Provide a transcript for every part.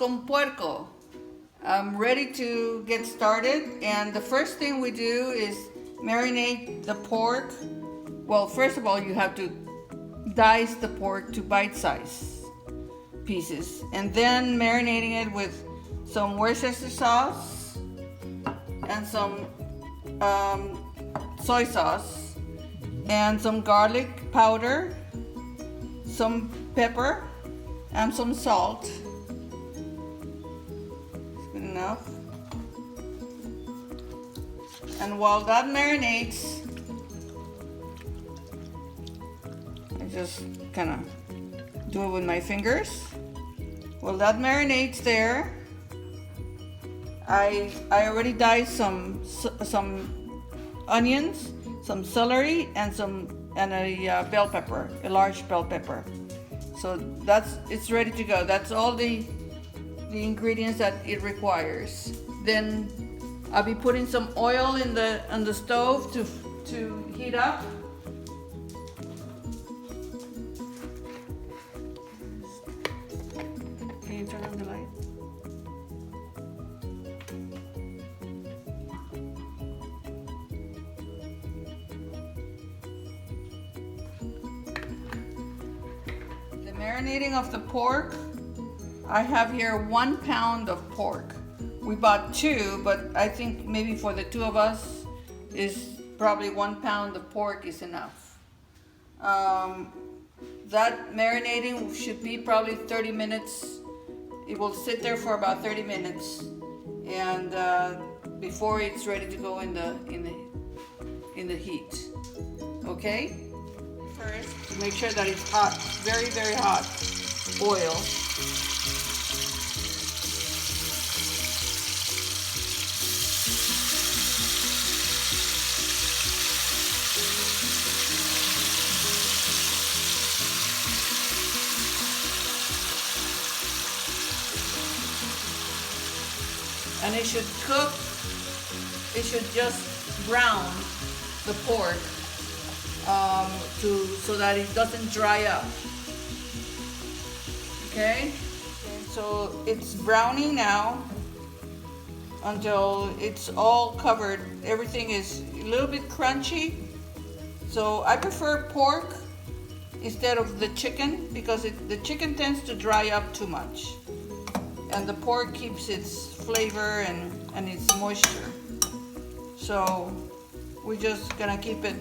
con puerco. I'm ready to get started, and the first thing we do is marinate the pork. Well, first of all, you have to dice the pork to bite-size pieces, and then marinating it with some Worcestershire sauce and some soy sauce and some garlic powder, some pepper, and some salt. Good enough. And while that marinates, I just kind of do it with my fingers. While that marinates there, I already diced some onions, some celery, and a bell pepper, a large bell pepper. So it's ready to go. That's all the ingredients that it requires. Then I'll be putting some oil on the stove to heat up. Can you turn on the light? The marinating of the pork. I have here 1 pound of pork. We bought 2, but I think maybe for the 2 of us is probably 1 pound of pork is enough. That marinating should be probably 30 minutes. It will sit there for about 30 minutes, and before it's ready to go in the heat. Okay. First, make sure that it's hot, very, very hot oil. And it should cook, it should just brown the pork so that it doesn't dry up. Okay? So it's browning now until it's all covered. Everything is a little bit crunchy. So I prefer pork instead of the chicken because the chicken tends to dry up too much. And the pork keeps its flavor and its moisture. So we're just gonna keep it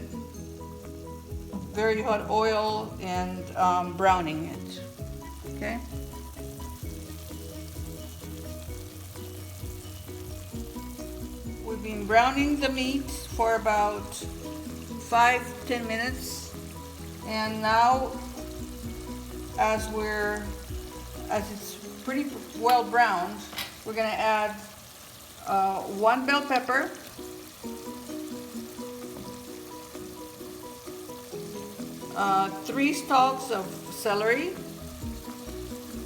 very hot oil and browning it. Okay. We've been browning the meat for about 5-10 minutes, and now as it's pretty well browned, we're gonna add 1 bell pepper, three stalks of celery,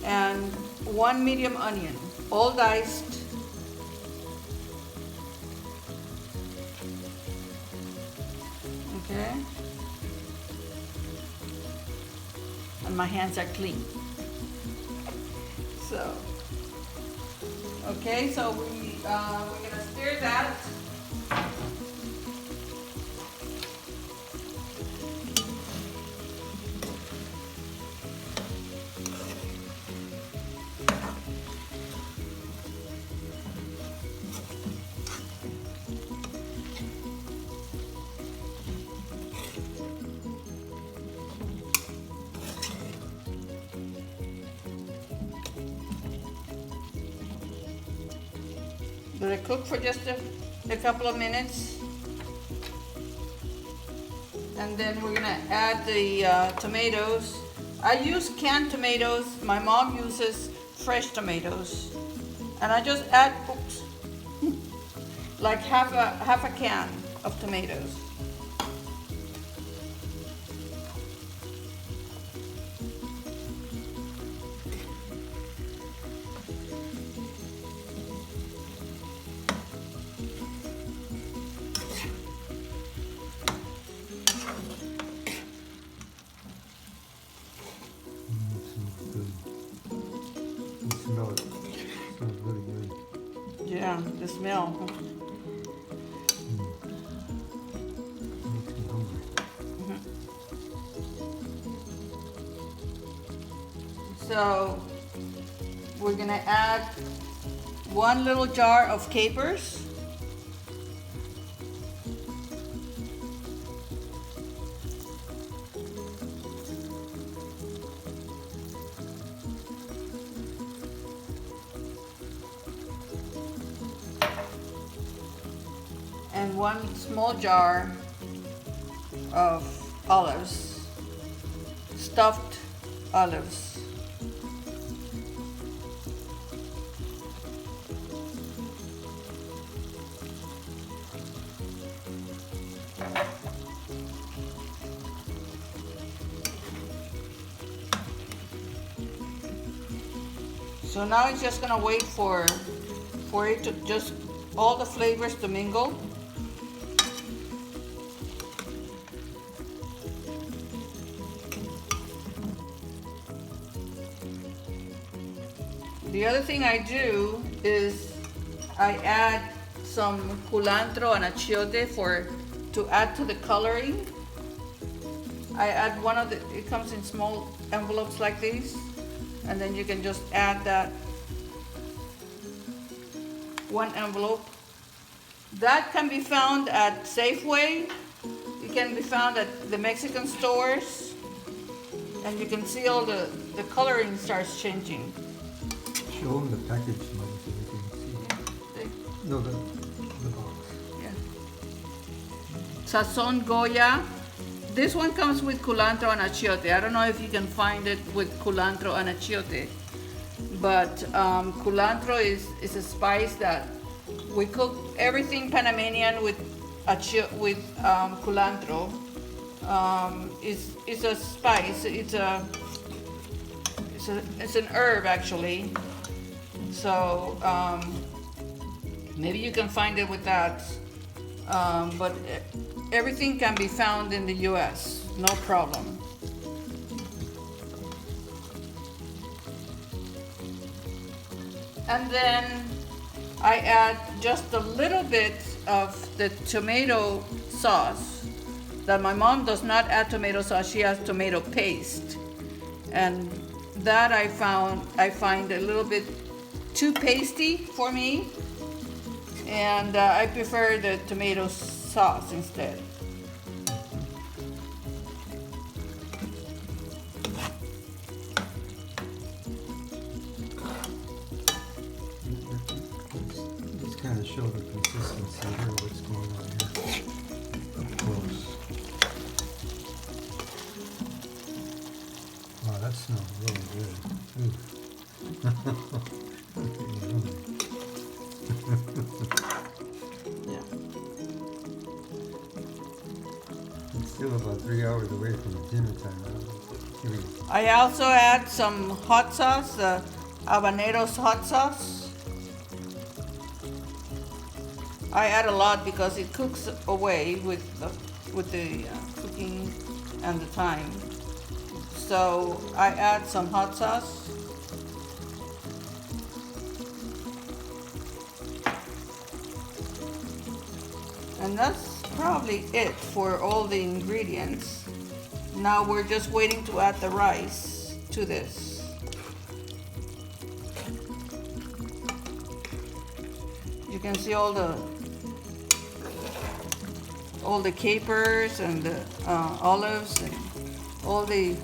and 1 medium onion, all diced. Okay. And my hands are clean. So, okay, so we're gonna stir that. Let it cook for just a couple of minutes, and then we're gonna add the tomatoes. I use canned tomatoes. My mom uses fresh tomatoes, and I just add, like half a can of tomatoes. smell it. smells really good. Yeah, the smell. Makes me hungry. So we're gonna add 1 little jar of capers. And 1 small jar of olives, stuffed olives. So now it's just gonna wait for it to just all the flavors to mingle. The other thing I do is I add some culantro and achiote to add to the coloring. I add one of the, it comes in small envelopes like these, and then you can just add that 1 envelope. That can be found at Safeway. It can be found at the Mexican stores, and you can see all the coloring starts changing. Show them the package, Mother, so they can see. No, the box. Yeah. Sazon Goya. This one comes with culantro and achiote. I don't know if you can find it with culantro and achiote, but culantro is a spice that we cook everything Panamanian with culantro. It's a spice. It's an herb actually. So maybe you can find it with that, but everything can be found in the U.S. No problem. And then I add just a little bit of the tomato sauce. That my mom does not add tomato sauce; she has tomato paste, and that I find a little bit too pasty for me, and I prefer the tomato sauce instead. Let's kind of show the consistency here, what's going on here. Up close. Wow, that smells really good. Yeah. It's still about 3 hours away from dinner time. I also add some hot sauce, habaneros hot sauce. I add a lot because it cooks away with the cooking and the time. So I add some hot sauce. And that's probably it for all the ingredients. Now we're just waiting to add the rice to this. You can see all the capers and the olives and all the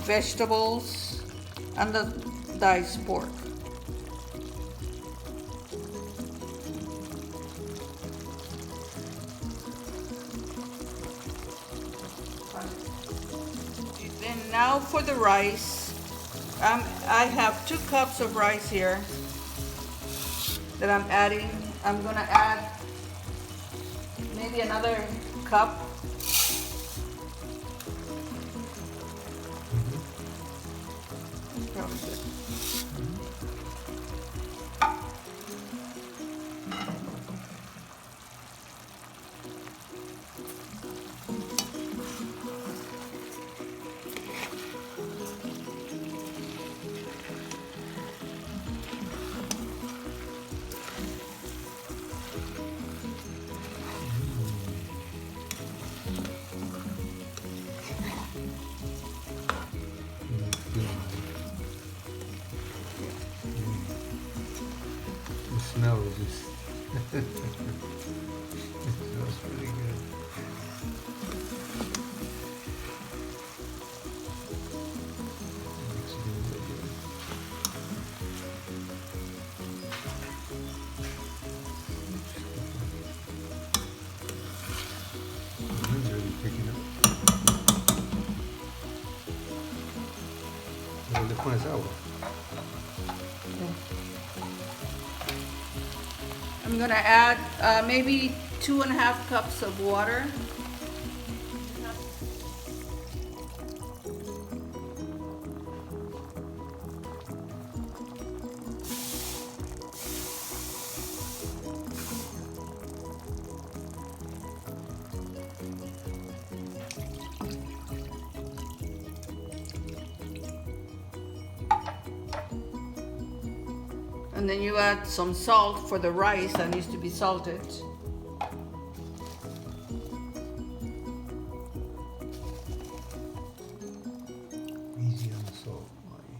vegetables and the diced pork. And now for the rice. I have 2 cups of rice here that I'm adding. I'm gonna add maybe another cup. Probably good. smell is just it smells really good. Looks really good. The wind's really picking up. Pero le pones agua. I'm gonna add maybe 2.5 cups of water. And then you add some salt for the rice that needs to be salted. Easy on the salt, Marty.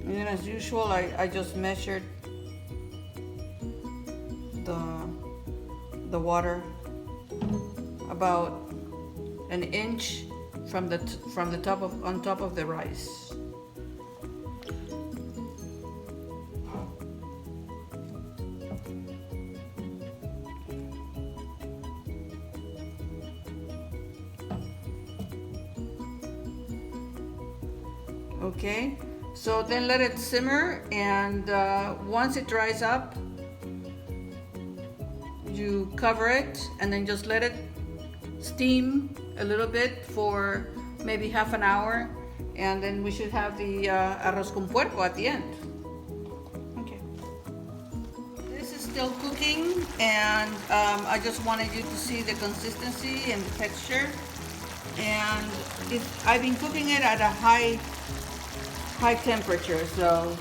And then as usual, I just measured the water about an inch from the top of on top of the rice. Okay, so then let it simmer, and once it dries up, you cover it and then just let it steam a little bit for maybe half an hour, and then we should have the arroz con puerco at the end. Okay. This is still cooking, and I just wanted you to see the consistency and the texture. And I've been cooking it at a high temperature, so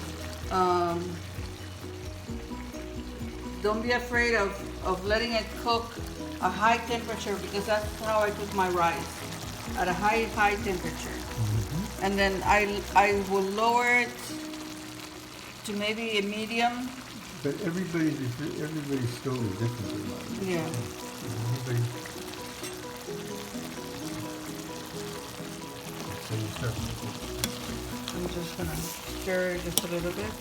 don't be afraid of letting it cook a high temperature, because that's how I cook my rice, at a high temperature. Mm-hmm. And then I will lower it to maybe a medium. But everybody's stove is different than mine. Yeah. Everybody. So you start. I'm just gonna stir it just a little bit.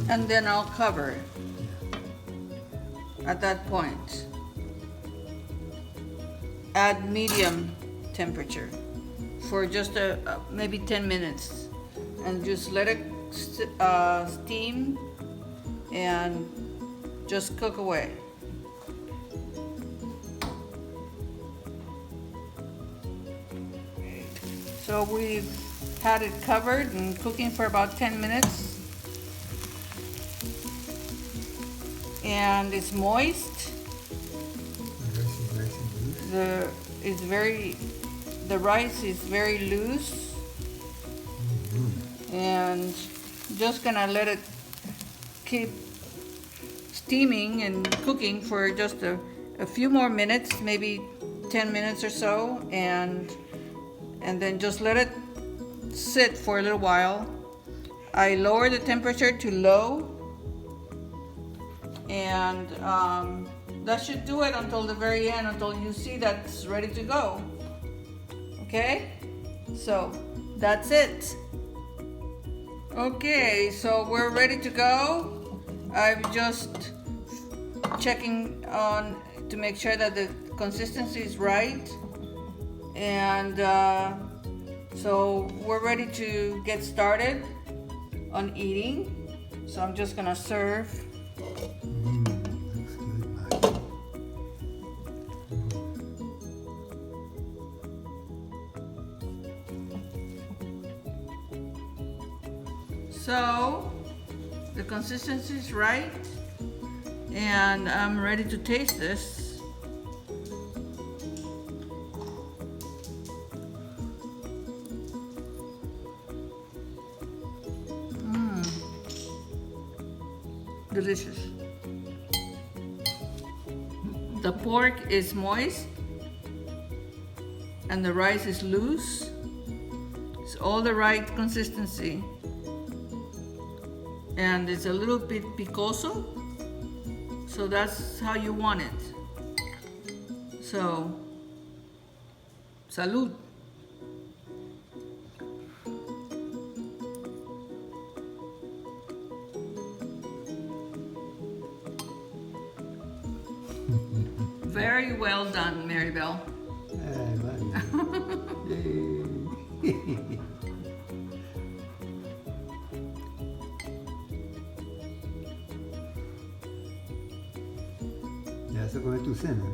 And then I'll cover it at that point. Add medium temperature for just maybe 10 minutes, and just let it steam and just cook away. So we've had it covered and cooking for about 10 minutes. And it's moist. The rice is nice and loose. The rice is very loose. Mm-hmm. And just gonna let it keep steaming and cooking for just a few more minutes, maybe 10 minutes or so, and then just let it sit for a little while. I lower the temperature to low, and that should do it until the very end, until you see that's ready to go. Okay, so that's it. Okay, so we're ready to go. I've just checking on to make sure that the consistency is right. And so we're ready to get started on eating. So I'm just gonna serve. Looks good, Mike. So the consistency is right, and I'm ready to taste this. Delicious. The pork is moist and the rice is loose. It's all the right consistency. And it's a little bit picoso, so that's how you want it. So, salud. Very well done, Maribel. I love you. Yay. Ya se come tu cena.